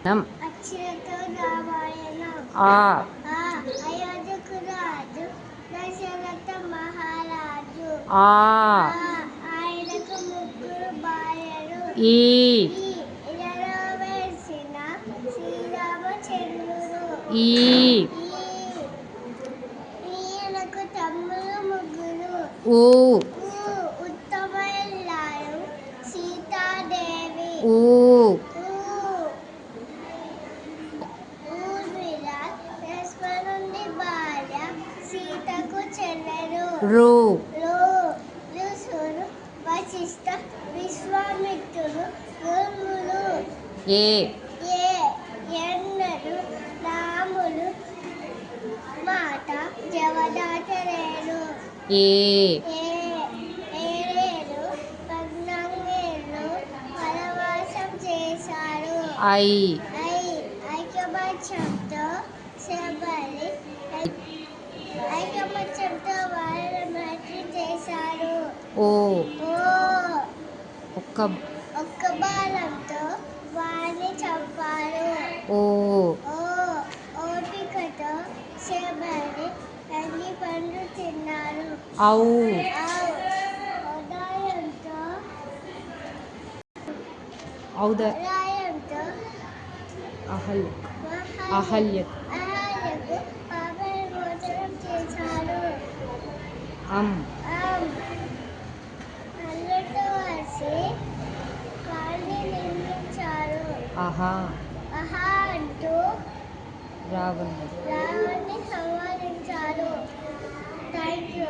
నం అక్షరతో రామాయణం. ఆ అయోధ్యకు రాజు దశరథ మహారాజు. ఆ ఆయనకు ముగ్గురు భార్యలు. ఈ ఇలలో వేసిన శ్రీరామచంద్రుడు. ఈ ఈయనకు తమ్ముడు ముగ్గురు. ఊ ఉత్తమ ఇల్లాలు సీతాదేవి. ఊ ఊర్మిళ లక్ష్మణుని భార్య సీతకు చెల్లెలు. రు ఋషులు వశిష్ఠ విశ్వామిత్రుడు గురువులు. ఏ ఎన్నడు రాములు మాట జవదాటలేరు. ఏడేళ్ళు 14 వనవాసం చేశారు. ఐకమత్యంతో వారిని మృతి చేశారు. ఒక్క బాణంతో వారిని చంపారు. ఓపికతో శబరి అన్ని పండ్లు తిన్నారు. ఉదయంతో అహల్యకు పాప విమోచనం చేశారు. అల్లతో కలిసి కాళ్ళని నిర్మించారు. ఆహా అంటూ రావణ్ణి సంహరించారు. Thank you.